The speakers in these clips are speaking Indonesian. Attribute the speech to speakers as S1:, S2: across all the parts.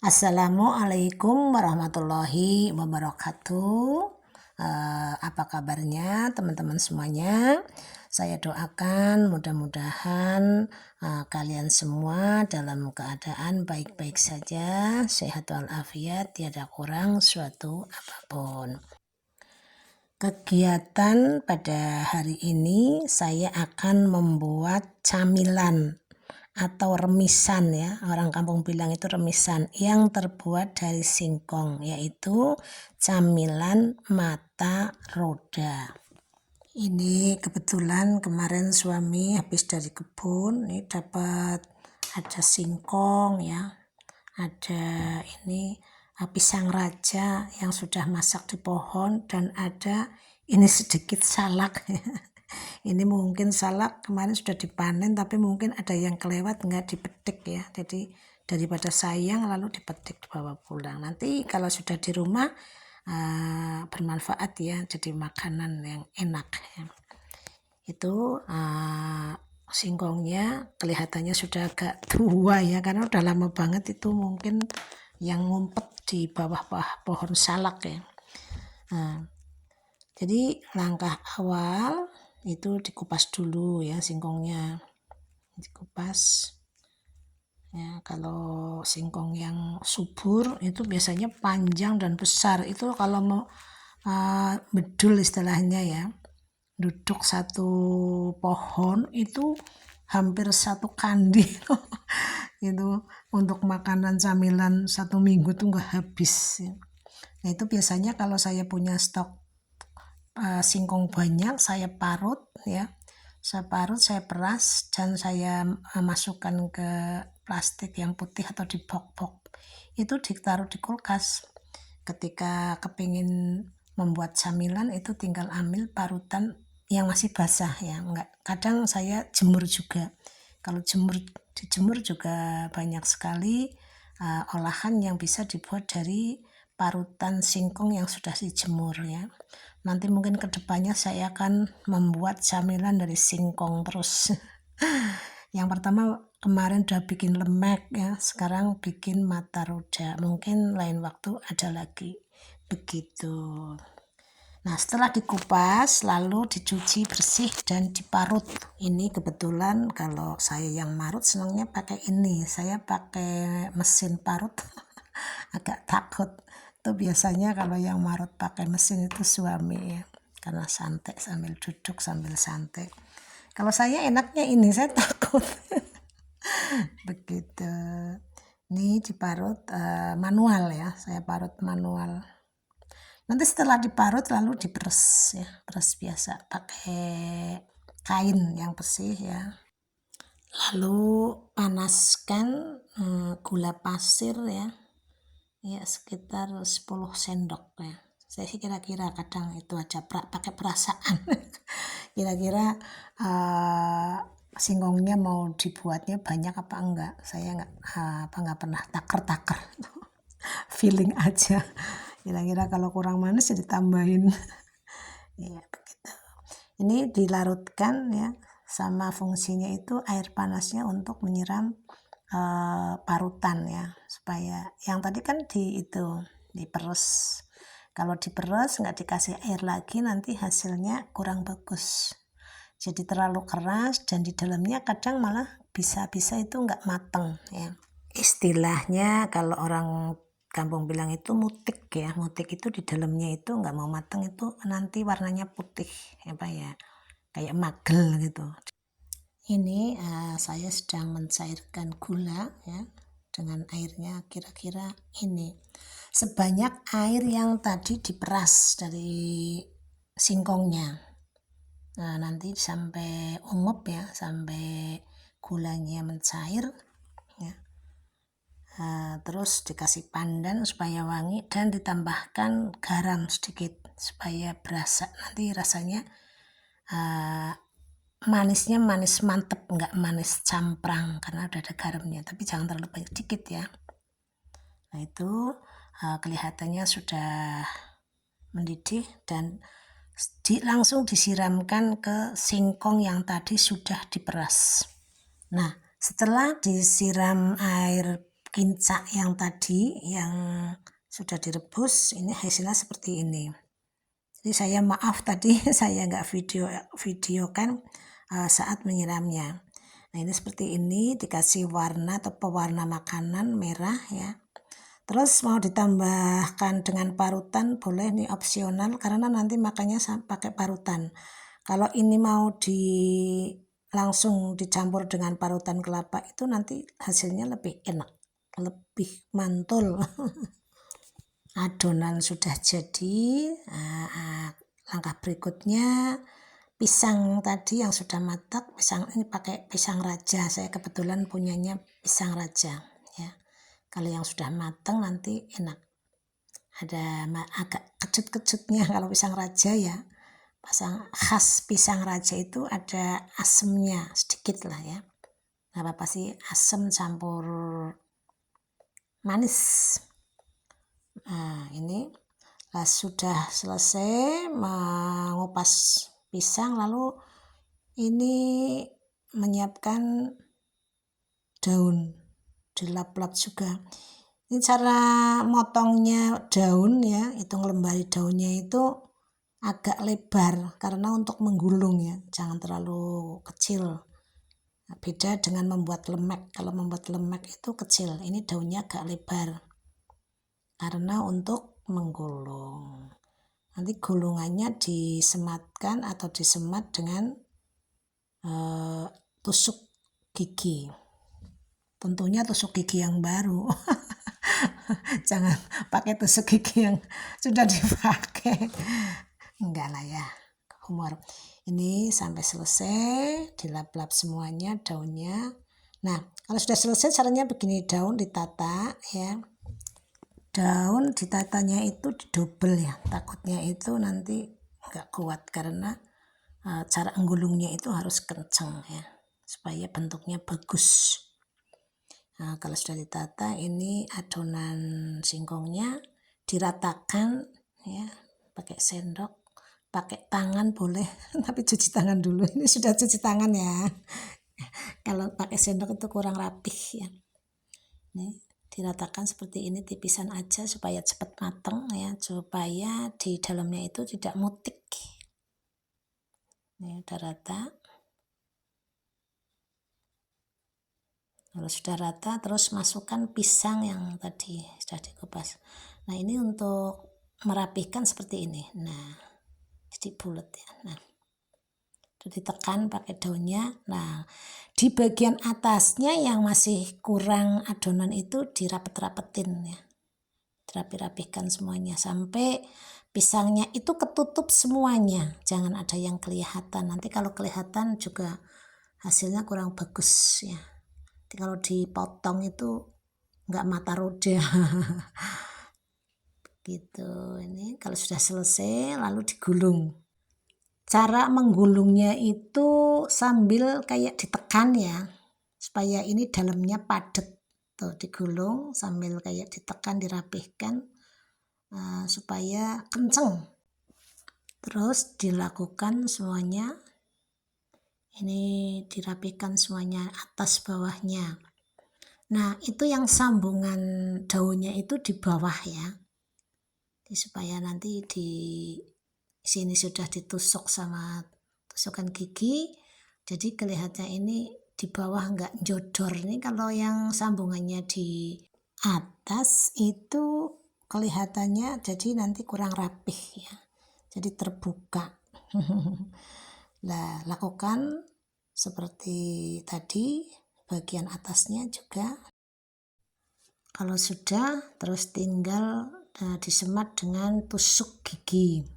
S1: Assalamualaikum warahmatullahi wabarakatuh. Apa kabarnya teman-teman semuanya? Saya doakan mudah-mudahan kalian semua dalam keadaan baik-baik saja, sehat walafiat, tiada kurang suatu apapun. Kegiatan pada hari ini saya akan membuat camilan atau remisan ya, orang kampung bilang itu remisan yang terbuat dari singkong, yaitu camilan mata roda. Ini kebetulan kemarin suami habis dari kebun, ini dapat ada singkong ya, ada ini pisang raja yang sudah masak di pohon, dan ada ini sedikit salak. Ini mungkin salak kemarin sudah dipanen, tapi mungkin ada yang kelewat nggak dipetik ya. Jadi daripada sayang lalu dipetik dibawa pulang. Nanti kalau sudah di rumah bermanfaat ya, jadi makanan yang enak ya. Itu singkongnya kelihatannya sudah agak tua ya, karena udah lama banget itu mungkin yang ngumpet di bawah pohon salak ya. Jadi langkah awal itu dikupas dulu ya singkongnya, dikupas ya. Kalau singkong yang subur itu biasanya panjang dan besar, itu kalau mau bedul istilahnya ya, duduk satu pohon itu hampir satu kandi. Itu untuk makanan camilan 1 minggu tuh nggak habis ya. Nah itu biasanya kalau saya punya stok singkong banyak, saya parut ya, saya peras dan saya masukkan ke plastik yang putih atau di box-box, itu ditaruh di kulkas. Ketika kepingin membuat camilan itu tinggal ambil parutan yang masih basah ya, enggak, kadang saya jemur juga. Kalau dijemur juga banyak sekali olahan yang bisa dibuat dari parutan singkong yang sudah dijemur ya. Nanti mungkin kedepannya saya akan membuat camilan dari singkong terus. Yang pertama kemarin udah bikin lemek ya, sekarang bikin mata roda. Mungkin lain waktu ada lagi. Begitu. Nah setelah dikupas lalu dicuci bersih dan diparut. Ini kebetulan kalau saya yang marut senangnya pakai ini. Saya pakai mesin parut. Agak takut. Itu biasanya kalau yang marut pakai mesin itu suami ya, karena santai sambil duduk sambil santai. Kalau saya enaknya ini, saya takut. Begitu. Ini diparut manual ya, saya parut manual. Nanti setelah diparut lalu diperes ya, peres biasa pakai kain yang bersih ya. Lalu panaskan gula pasir ya, sekitar 10 sendok ya. Saya sih kira-kira kadang itu aja pakai perasaan. Kira-kira singkongnya mau dibuatnya banyak apa enggak. Saya enggak pernah taker-taker. Feeling aja. Kira-kira kalau kurang manis ya ditambahin. Ya begitu. Ini dilarutkan ya, sama fungsinya itu air panasnya untuk menyiram parutan ya, supaya yang tadi kan diperes. Kalau diperes nggak dikasih air lagi nanti hasilnya kurang bagus, jadi terlalu keras dan di dalamnya kadang malah bisa itu nggak mateng ya. Istilahnya kalau orang kampung bilang itu mutik ya, mutik itu di dalamnya itu nggak mau mateng, itu nanti warnanya putih apa ya, kayak magel gitu. Ini saya sedang mencairkan gula ya dengan airnya, kira-kira ini sebanyak air yang tadi diperas dari singkongnya. Nah nanti sampai ungup ya, sampai gulanya mencair ya. Terus dikasih pandan supaya wangi dan ditambahkan garam sedikit supaya berasa, nanti rasanya manisnya manis mantep, nggak manis camprang karena udah ada garamnya, tapi jangan terlalu banyak, dikit ya. Nah itu kelihatannya sudah mendidih dan langsung disiramkan ke singkong yang tadi sudah diperas. Nah setelah disiram air kincak yang tadi yang sudah direbus, ini hasilnya seperti ini. Jadi saya maaf tadi saya nggak videokan saat menyiramnya. Nah ini seperti ini, dikasih warna atau pewarna makanan merah ya. Terus mau ditambahkan dengan parutan boleh, nih opsional karena nanti makannya pakai parutan. Kalau ini mau langsung dicampur dengan parutan kelapa itu nanti hasilnya lebih enak, lebih mantul. Adonan sudah jadi. Langkah berikutnya pisang tadi yang sudah matang, pisang ini pakai pisang raja, saya kebetulan punyanya pisang raja ya. Kalau yang sudah matang nanti enak, ada agak kecut-kecutnya kalau pisang raja ya. Khas pisang raja itu ada asemnya sedikit lah ya, nggak apa-apa sih, asam campur manis. Nah ini sudah selesai mengupas pisang, lalu ini menyiapkan daun, dilap-lap juga. Ini cara motongnya daun ya, itu ngelembari daunnya itu agak lebar karena untuk menggulung ya, jangan terlalu kecil. Nah, beda dengan membuat lemek, kalau membuat lemek itu kecil, ini daunnya agak lebar karena untuk menggulung. Nanti gulungannya disematkan atau disemat dengan tusuk gigi, tentunya tusuk gigi yang baru. Jangan pakai tusuk gigi yang sudah dipakai, enggak lah ya, humor. Ini sampai selesai, dilap-lap semuanya daunnya. Nah kalau sudah selesai caranya begini, daun ditata ya, daun ditatanya itu didobel ya, takutnya itu nanti enggak kuat karena cara menggulungnya itu harus kencang ya, supaya bentuknya bagus. Nah, kalau sudah ditata, ini adonan singkongnya diratakan ya, pakai sendok, pakai tangan boleh, tapi cuci tangan dulu. Ini sudah cuci tangan ya. Kalau pakai sendok itu kurang rapih ya. Ini diratakan seperti ini, tipisan aja supaya cepat matang ya, supaya di dalamnya itu tidak mutik. Ini udah rata. Kalau sudah rata, terus masukkan pisang yang tadi sudah dikupas. Nah ini untuk merapihkan seperti ini. Nah jadi bulat ya. Nah itu ditekan pakai daunnya. Nah di bagian atasnya yang masih kurang adonan itu dirapet-rapetin ya, dirapi-rapihkan semuanya sampai pisangnya itu ketutup semuanya, jangan ada yang kelihatan. Nanti kalau kelihatan juga hasilnya kurang bagus ya. Kalau dipotong itu nggak mata roda. Gitu. Ini kalau sudah selesai lalu digulung. Cara menggulungnya itu sambil kayak ditekan ya, supaya ini dalamnya padat. Tuh digulung sambil kayak ditekan, dirapihkan supaya kenceng. Terus dilakukan semuanya. Ini dirapihkan semuanya atas bawahnya. Nah itu yang sambungan daunnya itu di bawah ya, jadi supaya nanti di sini sudah ditusuk sama tusukan gigi, jadi kelihatannya ini di bawah nggak jodor. Nih kalau yang sambungannya di atas itu kelihatannya jadi nanti kurang rapih ya, jadi terbuka. Nah lakukan seperti tadi, bagian atasnya juga. Kalau sudah, terus tinggal disemat dengan tusuk gigi.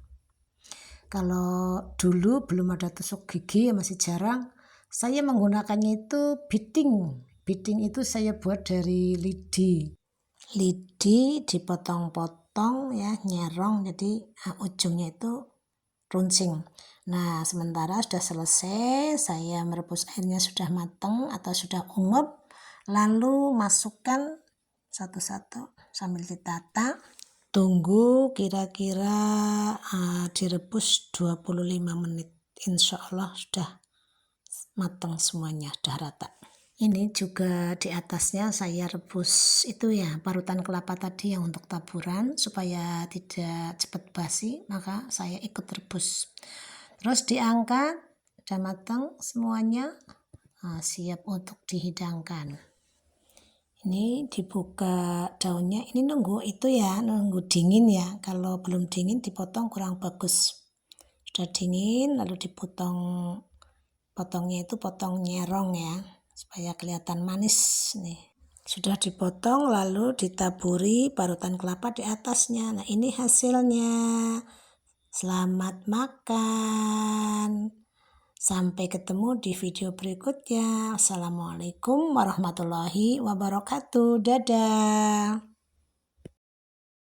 S1: Kalau dulu belum ada tusuk gigi, masih jarang, saya menggunakannya itu biting. Biting itu saya buat dari lidi. Lidi dipotong-potong ya, nyerong, jadi ujungnya itu runcing. Nah sementara sudah selesai, saya merebus airnya sudah matang atau sudah ungep, lalu masukkan satu-satu sambil ditata. Tunggu kira-kira direbus 25 menit. Insya Allah sudah matang semuanya, sudah rata. Ini juga di atasnya saya rebus itu ya, parutan kelapa tadi yang untuk taburan supaya tidak cepat basi, maka saya ikut rebus. Terus diangkat, sudah matang semuanya, siap untuk dihidangkan. Ini dibuka daunnya, ini nunggu itu ya, nunggu dingin ya. Kalau belum dingin dipotong kurang bagus. Sudah dingin lalu dipotong, potongnya itu potong nyerong ya, supaya kelihatan manis nih. Sudah dipotong lalu ditaburi parutan kelapa di atasnya. Nah, ini hasilnya. Selamat makan. Sampai ketemu di video berikutnya. Assalamualaikum warahmatullahi wabarakatuh. Dadah.